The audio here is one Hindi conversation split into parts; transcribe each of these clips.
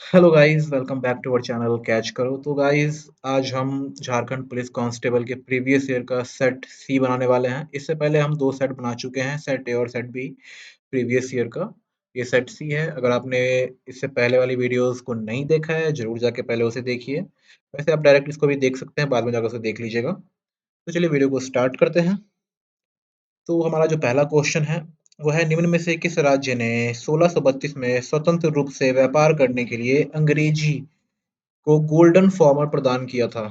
Hello guys, welcome back to our channel catch करो। तो गाइस, आज हम झारखंड पुलिस कांस्टेबल के प्रीवियस ईयर का सेट सी बनाने वाले हैं। इससे पहले हम दो सेट बना चुके हैं, सेट ए और सेट बी प्रीवियस ईयर का। ये सेट सी है। अगर आपने इससे पहले वाली वीडियोस को नहीं देखा है, जरूर जाके पहले उसे देखिए। वैसे आप डायरेक्ट इसको भी देख सकते हैं, बाद में जाकर उसे देख लीजिएगा। तो चलिए वीडियो को स्टार्ट करते हैं। तो हमारा जो पहला क्वेश्चन है वो है, निम्न में से किस राज्य ने 1632 में स्वतंत्र रूप से व्यापार करने के लिए अंग्रेजी को गोल्डन फॉर्मर प्रदान किया था?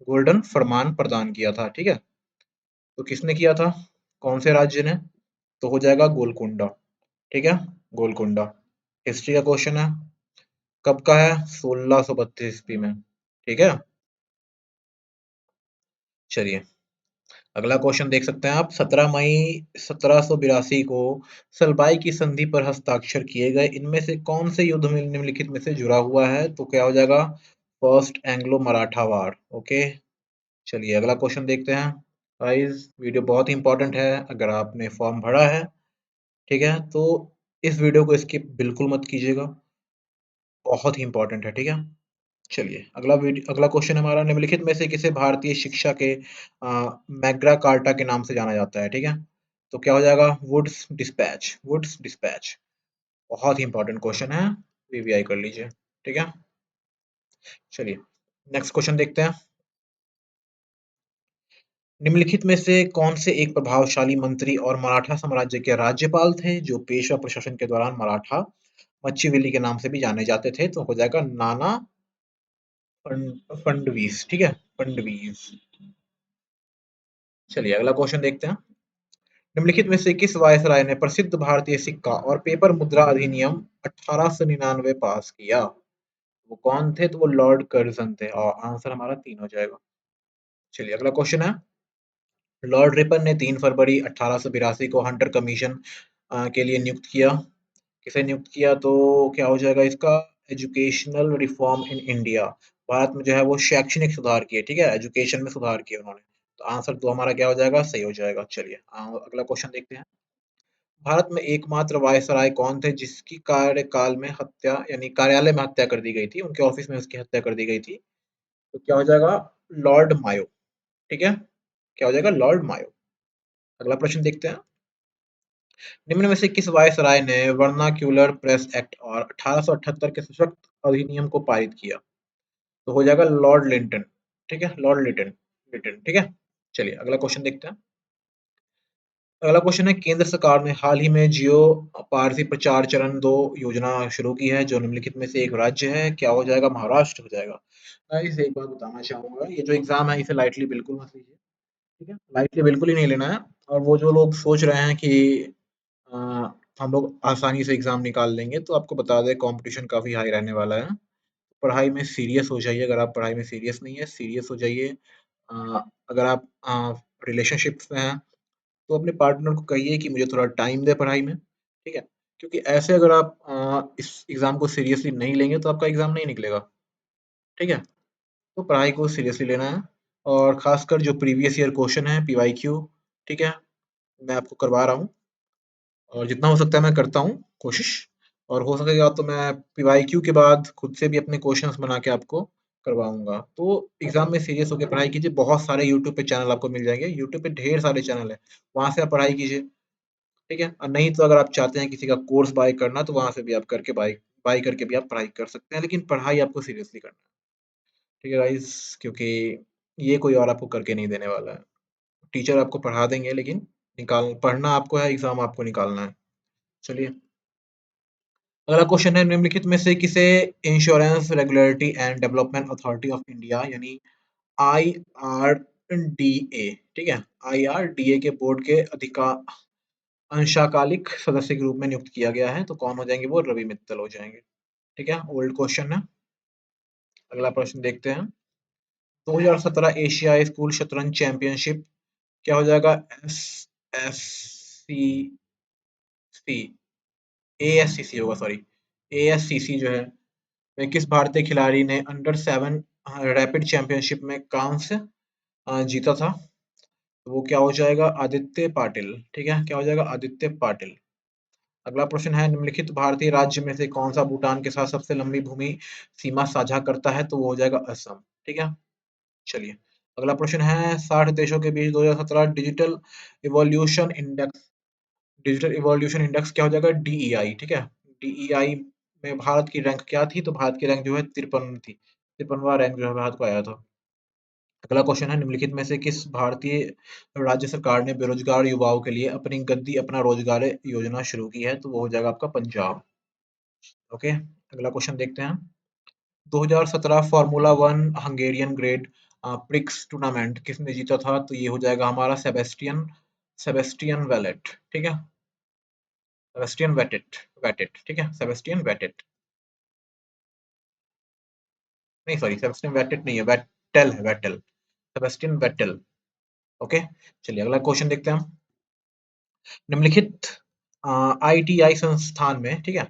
गोल्डन फरमान प्रदान किया था, ठीक है। तो किसने किया था? कौन से राज्य ने? तो हो जाएगा गोलकुंडा, ठीक है। गोलकुंडा। हिस्ट्री का क्वेश्चन है, कब का है? 1632 ईस्वी में, ठीक है। चलिए, अगला क्वेश्चन देख सकते हैं आप। 17 मई 1782 को सलबाई की संधि पर हस्ताक्षर किए गए इनमें से कौन से युद्ध में निम्नलिखित में से जुड़ा हुआ है? तो क्या हो जाएगा? फर्स्ट एंग्लो मराठा वार। ओके। चलिए, अगला क्वेश्चन देखते हैं। गाइस, वीडियो बहुत ही इंपॉर्टेंट है। अगर आपने फॉर्म भरा है, ठीक है, तो इस वीडियो को स्किप बिल्कुल मत कीजिएगा। बहुत ही इंपॉर्टेंट है, ठीक है। चलिए, अगला क्वेश्चन हमारा, निम्नलिखित में से किसे भारतीय शिक्षा के मैग्ना कार्टा के नाम से जाना जाता है? ठीक है। तो क्या हो जाएगा? Woods dispatch. Woods dispatch. बहुत ही इंपॉर्टेंट क्वेश्चन है, वीवीआई कर लीजिए, ठीक है। चलिए, नेक्स्ट क्वेश्चन देखते हैं। निम्नलिखित में से कौन से एक प्रभावशाली मंत्री और मराठा साम्राज्य के राज्यपाल थे जो पेशवा प्रशासन के दौरान मराठा मच्चीविली के नाम से भी जाने जाते थे? तो हो जाएगा नाना फडणवीस, ठीक है। फडणवीस। चलिए, अगला क्वेश्चन देखते हैं। निम्नलिखित में से किस वायसराय ने प्रसिद्ध भारतीय सिक्का और पेपर मुद्रा अधिनियम 1899 पास किया? वो कौन थे? तो वो लॉर्ड कर्जन थे, और आंसर हमारा 3 हो जाएगा। चलिए, अगला क्वेश्चन है। लॉर्ड रिपन ने 3 फरवरी 1882 को हंटर कमीशन के लिए नियुक्त किया। किसे नियुक्त किया? तो क्या हो जाएगा इसका? Educational reform in India. Bharat में जो है वो शैक्षणिक सुधार किए, ठीक है। एजुकेशन में सुधार किए उन्होंने। तो आंसर तो हमारा क्या हो जाएगा? सही हो जाएगा। चलिए, अगला क्वेश्चन देखते हैं। भारत में एकमात्र वायसराय कौन थे जिसकी कार्यकाल में हत्या, यानी कार्यालय में हत्या कर दी गई थी? उनके ऑफिस में उसकी हत्या कर दी गई थी। तो क्या हो जाएगा? लॉर्ड मायो, ठीक है। क्या हो जाएगा? लॉर्ड मायो। अगला प्रश्न देखते हैं। निम्न में से किस वायसराय ने वर्नाक्यूलर प्रेस एक्ट और 1878 के सशक्त अधिनियम को पारित किया? तो हो जाएगा लॉर्ड लिंटन, ठीक है। लॉर्ड लिटन, लिटन, ठीक है। चलिए, अगला क्वेश्चन देखते हैं। अगला क्वेश्चन है, केंद्र सरकार ने हाल ही में जियो पारसी प्रचार चरण 2 योजना शुरू की है जो निम्नलिखित में से एक राज्य है? क्या हो जाएगा? महाराष्ट्र हो जाएगा। गाइस, एक बात बताना चाहूंगा, ये जो एग्जाम है इसे लाइटली बिल्कुल मत लीजिए, ठीक है। लाइटली बिल्कुल ही नहीं लेना है। और वो जो लोग सोच रहे हैं कि अ, हम लोग आसानी से एग्जाम निकाल लेंगे, तो आपको बता दें कंपटीशन काफी हाई रहने वाला है। पढ़ाई में सीरियस हो जाइए। अगर आप पढ़ाई में सीरियस नहीं है, सीरियस हो जाइए। अगर आप रिलेशनशिप में हैं, तो अपने पार्टनर को कहिए कि मुझे थोड़ा टाइम दे पढ़ाई में, ठीक है। क्योंकि ऐसे अगर आप इस एग्जाम को सीरियसली नहीं लेंगे तो आपका एग्जाम नहीं निकलेगा, ठीक है। तो पढ़ाई को सीरियसली लेना है। और खासकर जो प्रीवियस ईयर क्वेश्चन है, पीवाईक्यू, ठीक है, मैं आपको करवा रहा हूँ। और जितना हो सकता है मैं करता हूँ कोशिश। और हो सकेगा तो मैं पीवाईक्यू के बाद खुद से भी अपने क्वेश्चंस बना के आपको करवाऊंगा। तो एग्जाम में सीरियस होकर पढ़ाई कीजिए। बहुत सारे यूट्यूब पे चैनल आपको मिल जाएंगे। यूट्यूब पे ढेर सारे चैनल है, वहां से आप पढ़ाई कीजिए, ठीक है। और नहीं तो अगर आप चाहते हैं किसी का कोर्स बाय करना, तो वहां से भी आप करके बाय बाय करके भी आप पढ़ाई कर सकते हैं। लेकिन पढ़ाई आपको सीरियसली करना है, ठीक है गाइस। क्योंकि ये कोई और आपको करके नहीं देने वाला है। टीचर आपको पढ़ा देंगे, लेकिन निकाल पढ़ना आपको है, एग्जाम आपको निकालना है। चलिए, अगला क्वेश्चन है, निम्नलिखित में से किसे insurance regulatory and development authority of India यानी IRDA, ठीक है, IRDA के बोर्ड के अंशकालिक सदस्य के रूप में नियुक्त किया गया है? तो कौन हो जाएंगे? वो रवि मित्तल हो जाएंगे, ठीक है। ओल्ड क्वेश्चन है। अगला प्रश्न देखते हैं। 2017 एशियाई स्कूल शतरंज चैंपियनशिप, क्या हो जाएगा? सी ASCC होगा, सॉरी। ASCC जो है, वे किस भारतीय खिलाड़ी ने अंडर 7 रैपिड चैंपियनशिप में कांस्य जीता था? तो वो क्या हो जाएगा? आदित्य पाटिल, ठीक है। क्या हो जाएगा? आदित्य पाटिल। अगला प्रश्न है, निम्नलिखित भारतीय राज्य में से कौन सा भूटान के साथ सबसे लंबी भूमि सीमा साझा करता है? तो वो हो जाएगा असम। ठीक है, चलिए अगला प्रश्न है, 60 देशों के बीच 2017 डिजिटल इवोल्यूशन इंडेक्स क्या हो जाएगा? डीईआई। ठीक है, डीईआई में भारत की रैंक क्या थी? तो भारत की रैंक जो है 53 थी, 53वां रैंक जो है भारत को आया था। अगला क्वेश्चन है, निम्नलिखित में से किस भारतीय राज्य सरकार ने बेरोजगार युवाओं के लिए अपनी गद्दी अपना रोजगार योजना शुरू की है? तो वो हो जाएगा आपका पंजाब। ओके, अगला क्वेश्चन देखते हैं। 2017 formula one Hungarian grade prix tournament किसने जीता था? तो ये हो जाएगा हमारा सेबेस्टियन सेबेस्टियन वेलेट। ठीक है, सेबेस्टियन वेटेट वेटेट ठीक है, सेबेस्टियन वेटेट, नहीं सॉरी, सेबेस्टियन वेटेट नहीं है, वेटेल है, वेटेल, सेबेस्टियन वेटेल। ओके, चलिए अगला क्वेश्चन देखते हैं हम। निम्नलिखित आईटीआई संस्थान में, ठीक है,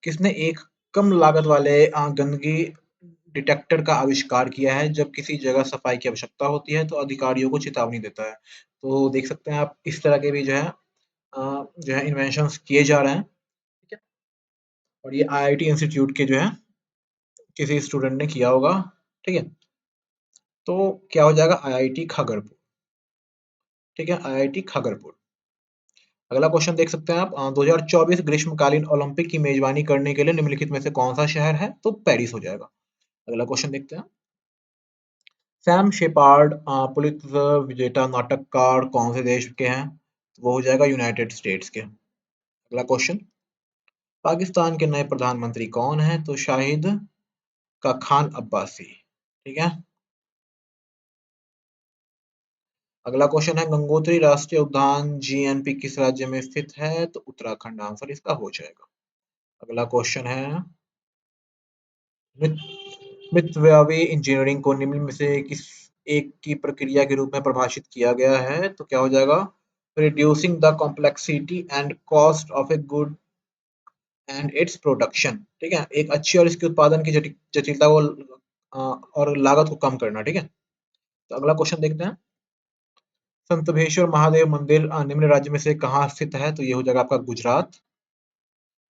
किसने एक कम लागत वाले गंदगी डिटेक्टर का आविष्कार किया है? जब किसी जगह सफाई की आवश्यकता होती है तो अधिकारियों को चेतावनी देता है। तो देख सकते हैं आप, इस तरह के भी जो है इन्वेंशंस किए जा रहे हैं। ठीक है, और ये आईआईटी इंस्टीट्यूट के जो है किसी स्टूडेंट ने किया होगा। ठीक है, तो क्या हो जाएगा? आईआईटी खगड़पुर। ठीक है, आईआईटी खगड़पुर। अगला क्वेश्चन देख सकते हैं आप, 2024 ग्रीष्मकालीन ओलंपिक की मेजबानी करने के लिए निम्नलिखित में से कौन सा शहर है? तो पेरिस हो जाएगा। अगला क्वेश्चन देखते हैं। सैम शेपार्ड पुलित्जर विजेता नाटककार कौन से देश के हैं? तो वो हो जाएगा यूनाइटेड स्टेट्स के। अगला क्वेश्चन, पाकिस्तान के नए प्रधानमंत्री कौन है? तो शाहिद का खान अब्बासी। ठीक है, अगला क्वेश्चन है, गंगोत्री राष्ट्रीय उद्यान जीएनपी किस राज्य में स्थित है? तो उत्तराखंड आंसर इसका हो जाएगा। अगला क्वेश्चन है, मितव्ययी इंजीनियरिंग को निम्न में से किस एक की प्रक्रिया के रूप में परिभाषित किया गया है? तो क्या हो जाएगा? Reducing the complexity and cost of a good and its production. ठीक है, एक अच्छी और इसके उत्पादन की जटिलता को और लागत को कम करना। ठीक है, तो अगला क्वेश्चन देखते हैं। संतभेश्वर महादेव मंदिर निम्न राज्य में से कहाँ स्थित है? तो ये हो जाएगा आपका गुजरात।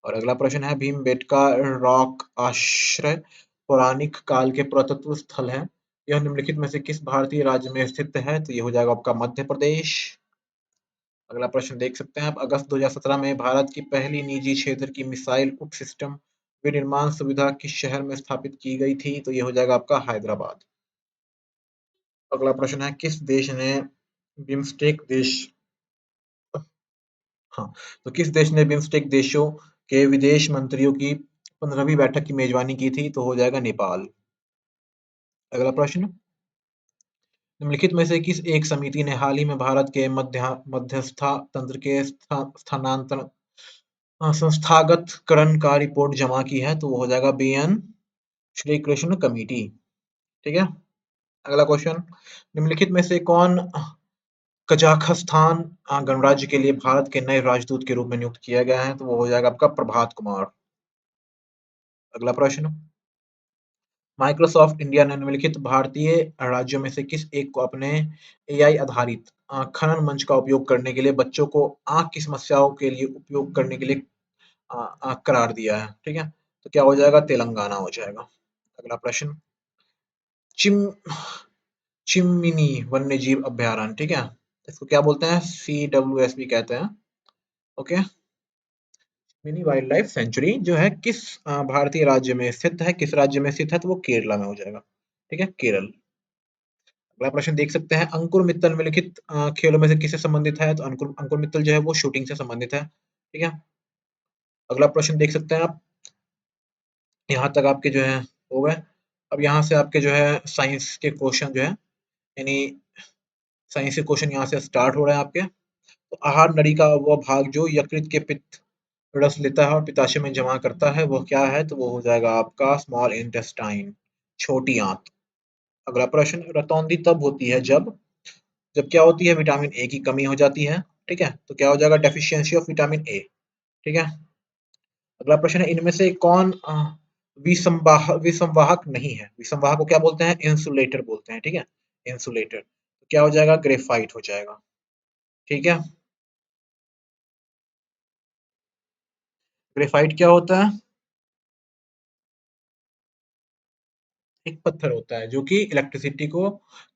और अगला प्रश्न है, भीमबेटका रॉक आश्रय पौराणिक काल के पुरातत्व स्थल है, यह निम्नलिखित में से किस भारतीय राज्य में स्थित है? तो ये हो जाएगा आपका मध्य प्रदेश। अगला प्रश्न देख सकते हैं आप, अगस्त 2017 में भारत की पहली निजी क्षेत्र की मिसाइल उप सिस्टम विनिर्माण सुविधा किस शहर में स्थापित की गई थी? तो ये हो जाएगा आपका हैदराबाद। अगला प्रश्न है, किस देश ने बिम्स्टेक देश हाँ, तो किस देश ने बिम्स्टेक देशों के विदेश मंत्रियों की 15वीं बैठक की मेजबानी की थी? तो हो जाएगा नेपाल। अगला प्रश्न, निम्नलिखित में से किस एक समिति ने हाल ही में भारत के मध्यस्थता तंत्र के स्थानांतरण संस्थागतकरण का रिपोर्ट जमा की है? तो वो हो जाएगा बीएन श्री कृष्ण कमेटी। ठीक है, अगला क्वेश्चन, निम्नलिखित में से कौन कजाखस्तान गणराज्य के लिए भारत के नए राजदूत के रूप में नियुक्त किया गया है? तो वो हो जाएगा आपका प्रभात कुमार। अगला प्रश्न, माइक्रोसॉफ्ट इंडिया ने निम्नलिखित भारतीय राज्यों में से किस एक को अपने एआई आधारित खनन मंच का उपयोग करने के लिए बच्चों को आंख की समस्याओं के लिए उपयोग करने के लिए करार दिया है? ठीक है, तो क्या हो जाएगा? तेलंगाना हो जाएगा। अगला प्रश्न, चिम चिमनी वन्य जीव अभयारण्य, ठीक है, इसको क्या बोलते हैं? CWS भी कहते हैं। Okay, mini wild life sanctuary जो है किस भारतीय राज्य में स्थित है? किस राज्य में स्थित है? तो वो केरला में हो जाएगा। ठीक है, केरल। अगला प्रश्न देख सकते हैं, अंकुर मित्तल निम्नलिखित खेलों में से किससे संबंधित है? तो अंकुर अंकुर मित्तल जो है वो शूटिंग से संबंधित है। ठीक है, अगला प्रश्न देख सकते हैं आप, यहाँ तक आपके जो है हो गए। अब यहाँ से आपके जो है साइंस के क्वेश्चन जो है, यानी साइंस के क्वेश्चन यहाँ से स्टार्ट हो रहे हैं आपके। तो आहार नली का वो भाग जो यकृत के पित्त रस लेता है और पित्ताशय में जमा करता है, वो क्या है? तो वो हो जाएगा आपका स्मॉल इंटेस्टाइन, छोटी आंत। अगला प्रश्न, रतौंधी तब होती है जब जब क्या होती है? विटामिन ए की कमी हो जाती है। ठीक है, तो क्या हो जाएगा? Deficiency of vitamin A. ठीक है, अगला प्रश्न है, इनमें से कौन विसंवाहक नहीं है? विसंवाहक को क्या बोलते हैं? इंसुलेटर बोलते हैं। ठीक है, इंसुलेटर, तो क्या हो जाएगा? ग्रेफाइट हो जाएगा। ठीक है, ग्रेफाइट क्या होता है? एक पत्थर होता है जो कि इलेक्ट्रिसिटी को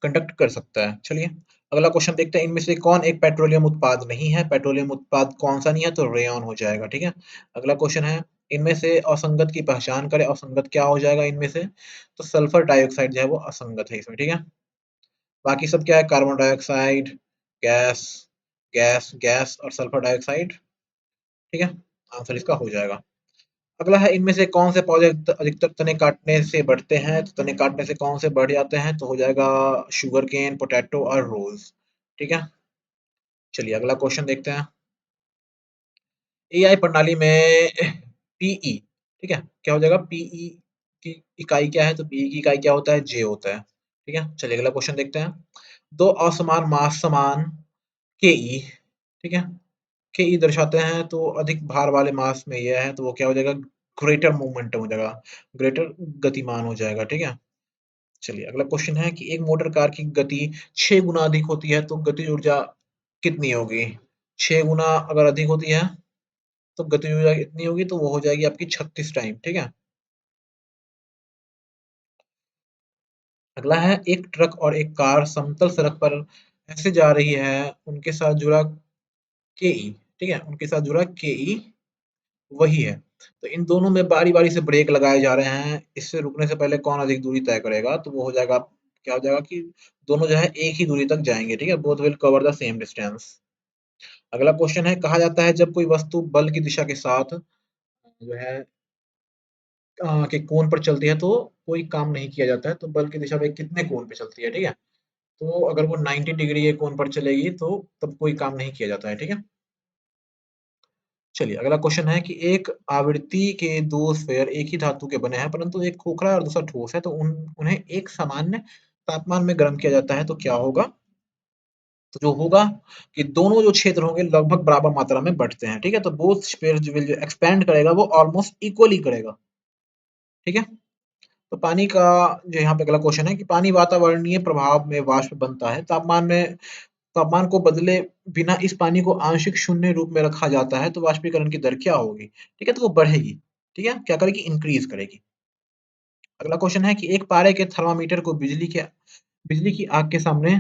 कंडक्ट कर सकता है। चलिए अगला क्वेश्चन देखते हैं, इनमें से कौन एक पेट्रोलियम उत्पाद नहीं है? पेट्रोलियम उत्पाद कौन सा नहीं है? तो रेयन हो जाएगा। ठीक है, अगला क्वेश्चन है, इनमें से असंगत की पहचान करें। असंगत क्या हो जाएगा इनमें से? तो सल्फर डाइऑक्साइड जो है वो असंगत है इसमें। ठीक है, बाकी सब क्या है? Carbon dioxide, gas, gas gas और सल्फर डाइऑक्साइड। ठीक है, आंसर इसका हो जाएगा। अगला है, इनमें से कौन से पौधे अधिकतर तने काटने से बढ़ते हैं? तो तने काटने से कौन से बढ़ जाते हैं? तो हो जाएगा शुगर केन, पोटैटो और रोज। ठीक है, चलिए अगला क्वेश्चन देखते हैं। एआई प्रणाली में पीई, ठीक है, क्या हो जाएगा? पीई की इकाई क्या है? तो पीई की इकाई क्या होता है? जे होता है। ठीक है, चलिए अगला क्वेश्चन देखते हैं। दो असमान मास समान केई, ठीक है, केई दर्शाते हैं तो अधिक भार वाले मास में यह है तो वो क्या हो जाएगा? ग्रेटर मोमेंटम हो जाएगा, ग्रेटर गतिमान हो जाएगा। ठीक है, चलिए अगला क्वेश्चन है कि एक मोटर कार की गति 6 गुना अधिक होती है तो गतिज ऊर्जा कितनी होगी? 6 गुना अगर अधिक होती है तो गतिज ऊर्जा कितनी होगी? तो वो हो जाएगी आपकी 36 टाइम। ठीक है, अगला है, एक ट्रक और एक कार समतल सड़क पर ऐसे जा रही है, उनके साथ जुड़ा केई, ठीक है, उनके साथ जुड़ा केई वही है। तो इन दोनों में बारी-बारी से ब्रेक लगाए जा रहे हैं। इससे रुकने से पहले कौन अधिक दूरी तय करेगा? तो वो हो जाएगा, क्या हो जाएगा कि दोनों जो है एक ही दूरी तक जाएँगे। ठीक है? Both will cover the same distance. अगला क्वेश्चन है, कहा जाता है जब कोई वस्तु बल की दिशा के साथ जो है के कोण पर चलती है तो कोई काम नहीं किया जाता है। तो बल की दिशा में कितने कोण पे चलती है? ठीक है? तो अगर वो 90 डिग्री के कोण पर चलेगी तो तब कोई काम नहीं किया जाता है। ठीक है? चलिए अगला क्वेश्चन है कि एक आवृत्ति के दो स्फीयर एक ही धातु के बने हैं परंतु एक खोखला और दूसरा ठोस है तो उन्हें एक सामान्य तापमान में गर्म किया जाता है तो क्या होगा? तो जो होगा कि दोनों जो क्षेत्र होंगे लगभग बराबर मात्रा में बढ़ते हैं। ठीक है, तो बोथ स्फीयर विल जो एक्सपैंड करेगा वो ऑलमोस्ट इक्वली करेगा। ठीक है, तो पानी का जो यहाँ पे अगला क्वेश्चन है कि पानी वातावरणीय प्रभाव में वाष्प बनता है, तापमान को बदले बिना इस पानी को आंशिक शून्य रूप में रखा जाता है तो वाष्पीकरण की दर क्या होगी? ठीक है, तो वो बढ़ेगी। ठीक है, क्या करेगी? इंक्रीज करेगी। अगला क्वेश्चन है कि एक पारे के थर्मामीटर को बिजली की आग के सामने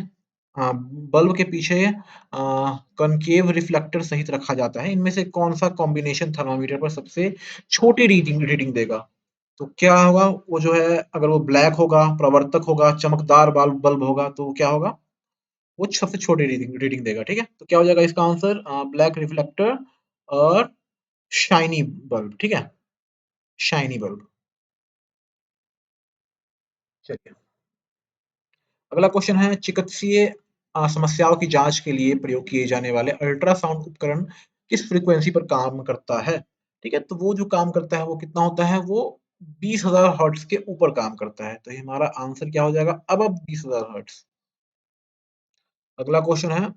बल्ब के पीछे कॉनकेव रिफ्लेक्टर सहित रखा जाता है। इनमें से कौन सा कॉम्बिनेशन थर्मामीटर पर सबसे छोटी रीडिंग रीडिंग देगा? तो क्या होगा? वो जो है अगर वो ब्लैक होगा, प्रवर्तक होगा, चमकदार बल्ब बल्ब होगा तो वो क्या होगा? वो सबसे छोटी रीडिंग रीडिंग देगा। ठीक है, तो क्या हो जाएगा इसका आंसर? ब्लैक रिफ्लेक्टर और शाइनी बल्ब। ठीक है, शाइनी बल्ब। चलिए अगला क्वेश्चन है, चिकित्सीय समस्याओं की जांच के लिए प्रयोग किए जाने वाले अल्ट्रासाउंड उपकरण किस फ्रीक्वेंसी पर काम करता है? ठीक है, तो वो जो काम करता है वो कितना होता है? वो 20,000 हर्ट्ज के ऊपर काम करता है तो ये हमारा आंसर क्या हो जाएगा? अब 20,000 हर्ट्ज। अगला क्वेश्चन है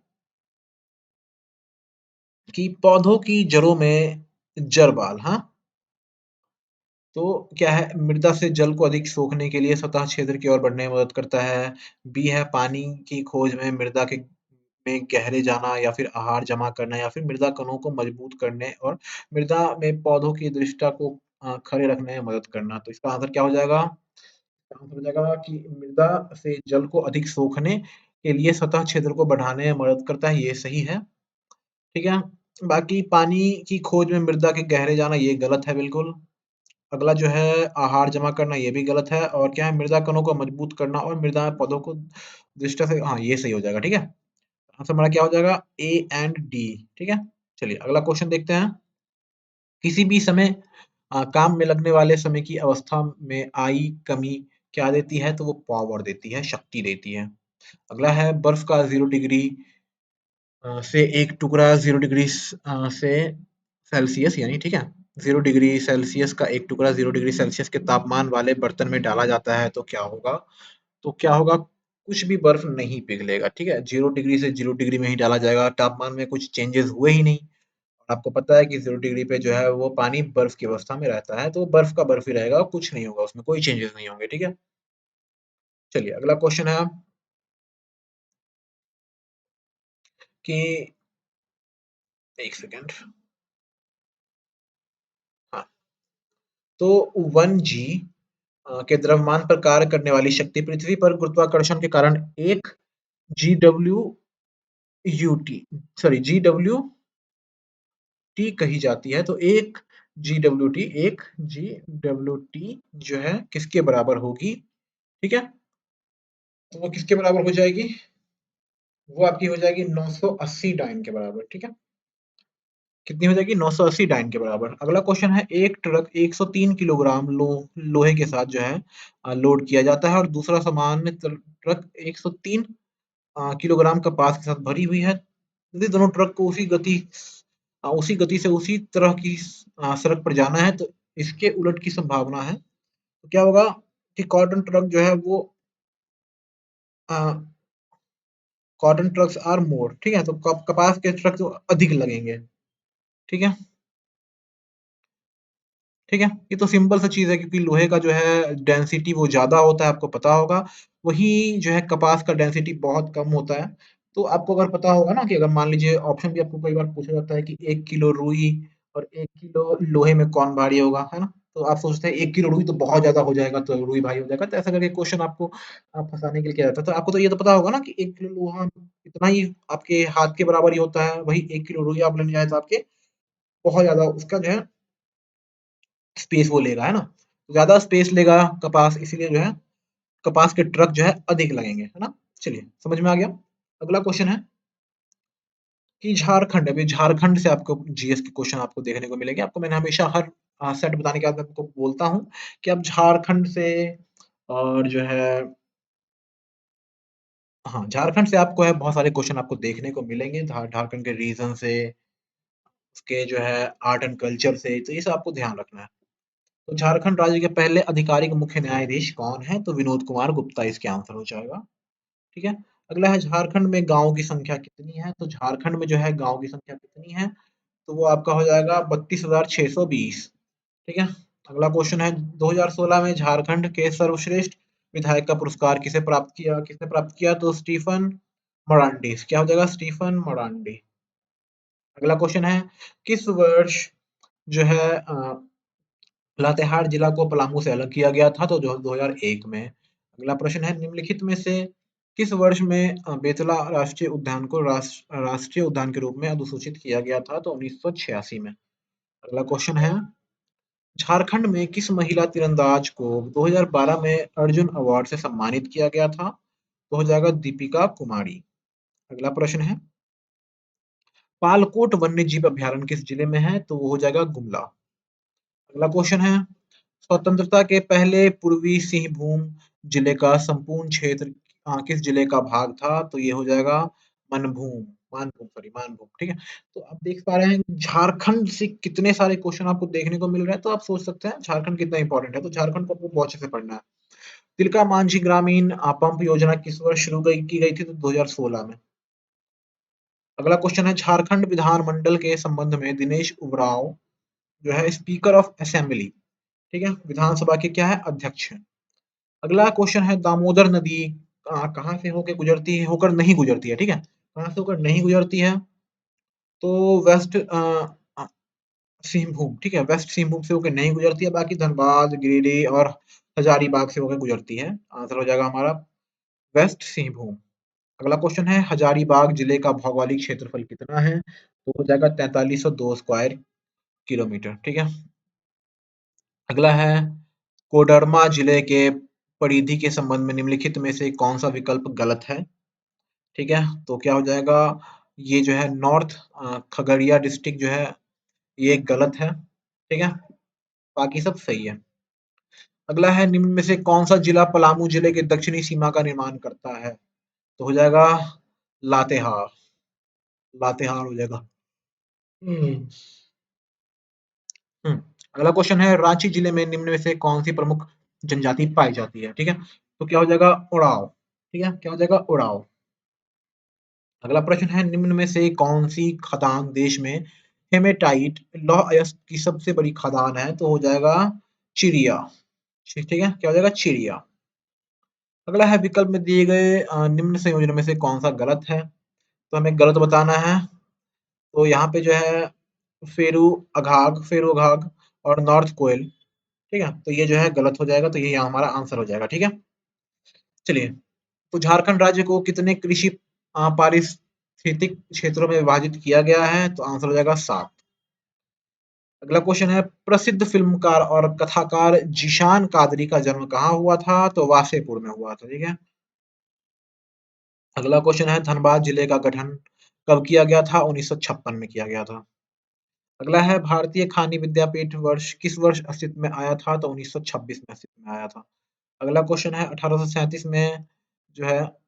कि पौधों की जड़ों में जड़ बाल, हाँ, तो क्या है? मृदा से जल को अधिक सोखने के लिए सतह क्षेत्र की ओर बढ़ने में मदद करता है। बी है, पानी की खोज में मृदा के में गहरे जाना या फिर आहार जमा करना या फिर मृदा कणों को मजबूत करने और मृदा में पौधों की दृढ़ता को खड़े रखने में मदद करना। तो इसका आंसर क्या हो जाएगा? इसका आंसर हो जाएगा कि मृदा से जल को अधिक सोखने के लिए सतह क्षेत्र को बढ़ाने में मदद करता है, ये सही है। ठीक है? बाकी पानी की खोज में मृदा के गहरे जाना ये गलत है बिल्कुल। अगला जो है आहार जमा करना ये भी गलत है और क्या है? मृदा कणों को मजबूत करना और मृदा में पौधों को दृष्टा से, हाँ, ये सही हो जाएगा। ठीक है? आंसर हमारा क्या हो जाएगा? A and D. ठीक है? चलिए अगला क्वेश्चन देखते हैं। किसी भी समय काम में लगने वाले समय की अवस्था में आई कमी क्या देती है? तो वो पावर देती है, शक्ति देती है। अगला है, बर्फ का 0 डिग्री से एक टुकड़ा 0 डिग्री से सेल्सियस यानी, ठीक है, 0 डिग्री सेल्सियस का एक टुकड़ा 0 डिग्री सेल्सियस के तापमान वाले बर्तन में डाला जाता है तो क्या होगा? तो क्या होगा? कुछ भी बर्फ नहीं पिघलेगा। ठीक है, 0 डिग्री से 0 डिग्री में ही डाला जाएगा, तापमान में कुछ चेंजेस हुए ही नहीं। आपको पता है कि 0 डिग्री पे जो है वो पानी बर्फ की अवस्था में रहता है तो बर्फ का बर्फ ही रहेगा, कुछ नहीं होगा, उसमें कोई चेंजेस नहीं होंगे। ठीक है, चलिए अगला क्वेश्चन है कि एक सेकेंड, तो 1 g के द्रव्यमान पर कार्य करने वाली शक्ति पृथ्वी पर गुरुत्वाकर्षण के कारण 1 GWT कही जाती है। तो 1 GWT जो है किसके बराबर होगी? ठीक है, तो वो किसके बराबर हो जाएगी? वो आपकी हो जाएगी 980 डाइन के बराबर। ठीक है, कितनी हो जाएगी? 980 डाइन के बराबर। अगला क्वेश्चन है, एक ट्रक 103 किलोग्राम लोहे के साथ जो है लोड किया जाता है और दूसरा सामान्य ट्रक 103 किलोग्राम कपास के साथ भरी हुई है। यदि दोनों ट्रक को उसी गति से उसी तरह की सड़क पर जाना है तो इसके उलट की संभावना है। तो क्या होगा कि कॉटन ट्रक जो है वो कॉटन ट्रक्स आर मोर, ठीक है, तो कपास के ट्रक तो अधिक लगेंगे। ठीक है, ठीक है, ये तो सिंपल सा चीज़ है क्योंकि लोहे का जो है डेंसिटी वो ज़्यादा होता है, आपको पता होगा। वही जो है कपास का डेंसिटी बहुत कम होता है। तो आपको अगर पता होगा ना कि अगर मान लीजिए ऑप्शन भी आपको कई बार पूछा जाता है कि 1 किलो रुई और 1 किलो लोहे में कौन भारी होगा, है ना? तो आप सोचते हैं 1 किलो रुई तो बहुत ज़्यादा हो जाएगा, तो रुई भारी हो जाएगा। तो ऐसा करके क्वेश्चन आपको फँसाने के लिए किया जाता है। तो आपको तो ये तो पता होगा ना कि 1 किलो लोहा इतना ही आपके हाथ के बराबर ही होता है। वही 1 किलो रुई आप लेने जाएँ तो आपके बहुत ज़्यादा उसका जो है स्पेस वो लेगा, है ना? ज़्यादा स्पेस लेगा कपास, इसीलिए जो है कपास के ट्रक जो है अधिक लगेंगे, है ना? चलिए, समझ में आ गया। अगला क्वेश्चन है कि झारखंड, अभी झारखंड से आपको जीएस के क्वेश्चन आपको देखने को मिलेंगे। आपको मैंने हमेशा हर सेट बताने के बाद मैं आपको बोलता हूँ कि आप झारखंड से और जो है हाँ, झारखंड से आपको है बहुत सारे क्वेश्चन आपको देखने को मिलेंगे। झारखंड के रीजन से, उसके जो है आर्ट एंड कल्चर से, तो ये सब आपको ध्यान रखना है। तो झारखंड राज्य के पहले आधिकारिक मुख्य न्यायाधीश कौन है? तो विनोद कुमार गुप्ता इसका आंसर हो जाएगा। ठीक है, अगला है झारखंड में गाँव की संख्या कितनी है? तो झारखंड में जो है गाँव की संख्या कितनी है? तो वो आपका हो जाएगा 32,620। ठीक है, अगला क्वेश्चन है, 2016 में झारखंड के सर्वश्रेष्ठ विधायक का पुरस्कार किसने प्राप्त किया? तो स्टीफन मरांडी। क्या हो जाएगा? स्टीफन मरांडी। अगला क्वेश्चन है, किस वर्ष जो है लातेहार जिला को पलामू से अलग किया गया था? तो जो 2001 में। अगला प्रश्न है, निम्नलिखित में से किस वर्ष में बेतला राष्ट्रीय उद्यान को राष्ट्रीय उद्यान के रूप में अधिसूचित किया गया था? तो 1986 में। अगला क्वेश्चन है, झारखंड में किस महिला तीरंदाज को 2012 में अर्जुन अवार्ड से सम्मानित किया गया था? तो हो जाएगा दीपिका कुमारी। अगला प्रश्न है, पालकोट वन्य जीव अभयारण्य किस जिले में है? तो वो हो जाएगा गुमला। अगला क्वेश्चन है, स्वतंत्रता के पहले पूर्वी सिंहभूम जिले का संपूर्ण क्षेत्र किस जिले का भाग था? तो ये हो जाएगा मनभूम, मानभूम, सॉरी मानभूम। ठीक है, तो आप देख पा रहे हैं झारखंड से कितने सारे क्वेश्चन आपको देखने को मिल रहे हैं, तो आप सोच सकते हैं झारखंड कितना इंपॉर्टेंट है। तो झारखंड को आपको बहुत अच्छे से पढ़ना है। तिलका मांझी ग्रामीण पंप योजना किस वर्ष शुरू की गई थी? तो 2016 में। अगला क्वेश्चन है, झारखंड विधानमंडल के संबंध में दिनेश उबराव जो है स्पीकर ऑफ असेंबली, ठीक है, विधानसभा के क्या है? अध्यक्ष है। अगला क्वेश्चन है, दामोदर नदी कहाँ से होकर गुजरती है? होकर नहीं गुजरती है, ठीक है, कहाँ से होकर नहीं गुजरती है? तो वेस्ट सिंहभूम, ठीक है, वेस्ट सिंहभूम से होकर नहीं गुजरती है, बाकी धनबाद, गिरिडीह और हजारीबाग से होकर गुजरती है। आंसर हो जाएगा हमारा वेस्ट सिंहभूम। अगला क्वेश्चन है, हजारीबाग जिले का भौगोलिक क्षेत्रफल कितना है? तो हो जाएगा 4302 स्क्वायर किलोमीटर। ठीक है, अगला है, कोडरमा जिले के परिधि के संबंध में निम्नलिखित में से कौन सा विकल्प गलत है? ठीक है, तो क्या हो जाएगा? ये जो है नॉर्थ खगड़िया डिस्ट्रिक्ट जो है ये गलत है। ठीक है, बाकी सब सही है। अगला है, निम्न में से कौन सा जिला पलामू जिले के दक्षिणी सीमा का निर्माण करता है? तो हो जाएगा लातेहार। लातेहार हो जाएगा। हम्म हम्म। अगला क्वेश्चन है, रांची जिले में निम्न में से कौन सी प्रमुख जनजाति पाई जाती है? ठीक है, तो क्या हो जाएगा? उड़ाव। ठीक है, क्या हो जाएगा? उड़ाव। अगला प्रश्न है, निम्न में से कौन सी खदान देश में हेमेटाइट लौह अयस्क की सबसे बड़ी खदान है? तो हो जाएगा चिड़िया। ठीक है, क्या हो जाएगा? चिड़िया। अगला है, विकल्प में दिए गए निम्न संयोजनों में से कौन सा गलत है? तो हमें गलत बताना है। तो यहाँ पे जो है फेरू अघाग और नॉर्थ कोयल, ठीक है, तो ये जो है गलत हो जाएगा, तो ये यहाँ हमारा आंसर हो जाएगा। ठीक है, चलिए, तो झारखंड राज्य को कितने कृषि पारिस्थितिक क्षेत्रों में विभाजित किया गया है? तो आंसर हो जाएगा 7। अगला क्वेश्चन है, प्रसिद्ध फिल्मकार और कथाकार जीशान कादरी का जन्म कहाँ हुआ था? तो वासेपुर में हुआ था। ठीक है, अगला क्वेश्चन है, धनबाद जिले का गठन कब किया गया था? 1956 में किया गया था। अगला है, भारतीय खानी विद्यापीठ वर्ष किस वर्ष अस्तित्व में आया था? तो 1926 में अस्तित्व में आया था। अगला क्वेश्चन है, 1837 में जो है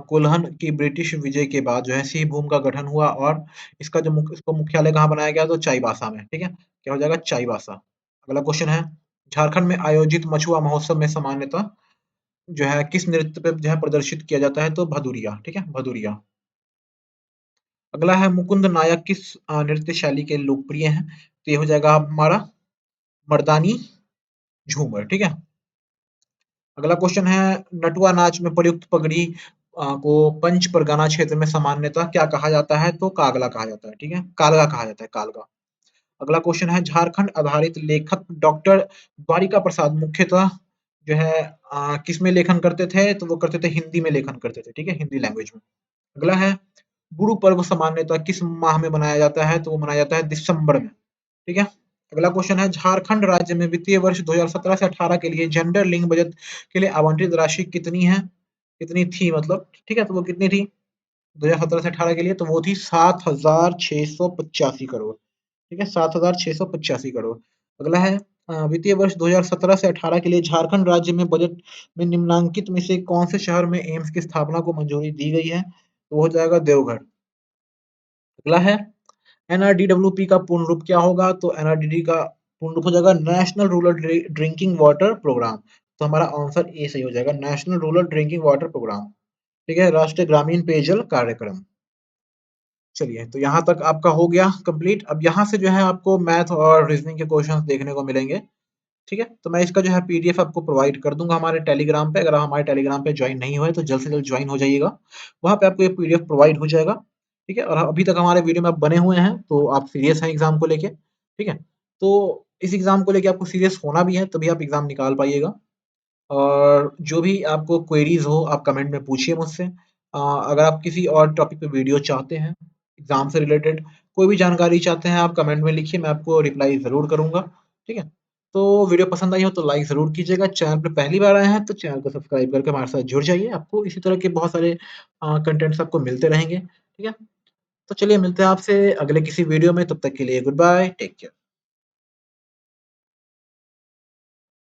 कोल्हन की ब्रिटिश विजय के बाद जो है सिंहभूम का गठन हुआ और इसका जो इसको मुख्यालय कहाँ बनाया गया? तो चाईबासा में। ठीक है, क्या हो जाएगा? चाईबासा। अगला क्वेश्चन है, झारखंड में आयोजित मछुआ महोत्सव में सामान्यतः जो है किस नृत्य पे जो है प्रदर्शित किया जाता है? तो भदुरिया। ठीक है, भदुरिया। अगला है, मुकुंद नायक किस नृत्य शैली के लोकप्रिय हैं? तो ये हो जाएगा हमारा मर्दानी झूमर। ठीक है, अगला क्वेश्चन है, नटुआ नाच में प्रयुक्त पगड़ी को पंच परगना क्षेत्र में सामान्यतः क्या कहा जाता है? तो कागला कहा जाता है। ठीक है, कालगा कहा जाता है, कालगा। अगला क्वेश्चन है, झारखंड आधारित लेखक डॉक्टर द्वारिका प्रसाद मुख्यतः जो है किस में लेखन करते थे? तो वो करते थे हिंदी में लेखन करते थे। ठीक है, हिंदी लैंग्वेज में। अगला है, गुरु पर्व सामान्यतः किस माह में मनाया जाता है? तो वो मनाया जाता है दिसंबर में। ठीक है, अगला क्वेश्चन है, झारखंड राज्य में वित्तीय वर्ष 2017 से 18 के लिए जेंडर लिंग बजट के लिए आवंटित राशि कितनी है? कितनी थी मतलब? ठीक है, तो वो कितनी थी 2017 से 18 के लिए? तो वो थी 7,685 करोड़। ठीक है, 7,685 करोड़। अगला है, वित्तीय वर्ष 2017 से 18 के लिए झारखंड राज्य में बजट में निम्नांकित में से कौन से शहर में एम्स की स्थापना को मंजूरी दी गई है? तो वो हो जाएगा देवघर। अगला है, एनआरडीडब्ल्यूपी का पूर्ण रूप क्या होगा? तो एनआरडीडी का पूर्ण रूप हो जाएगा national rural drinking water programme. तो हमारा आंसर ए सही हो जाएगा, national rural drinking water programme. ठीक है, राष्ट्रीय ग्रामीण पेयजल कार्यक्रम। चलिए, तो यहाँ तक आपका हो गया कंप्लीट। अब यहाँ से जो है आपको मैथ और रीजनिंग के क्वेश्चंस देखने को मिलेंगे। ठीक है, तो मैं इसका जो है पीडीएफ आपको प्रोवाइड कर दूंगा हमारे टेलीग्राम पे। अगर आप हमारे टेलीग्राम पे ज्वाइन नहीं हुए तो जल्द से जल्द ज्वाइन हो जाइएगा, वहाँ पे आपको ये पीडीएफ प्रोवाइड हो जाएगा। ठीक है, और अभी तक हमारे वीडियो में आप बने हुए हैं तो आप सीरियस हैं एग्जाम को लेके। ठीक है, तो इस एग्जाम को लेके आपको सीरियस होना भी है, तभी आप एग्जाम निकाल पाइएगा। और जो भी आपको क्वेरीज हो आप कमेंट में पूछिए मुझसे। अगर आप किसी और टॉपिक पे वीडियो चाहते हैं एग्जाम से रिलेटेड, कोई भी जानकारी चाहते हैं, आप कमेंट में लिखिए, मैं आपको रिप्लाई ज़रूर करूँगा। ठीक है, तो वीडियो पसंद आई हो तो लाइक ज़रूर कीजिएगा। चैनल पे पहली बार आए हैं तो चैनल को सब्सक्राइब करके हमारे साथ जुड़ जाइए, आपको इसी तरह के बहुत सारे कंटेंट्स आपको मिलते रहेंगे। ठीक है, तो चलिए मिलते हैं आपसे अगले किसी वीडियो में, तब तक के लिए गुड बाय, टेक केयर।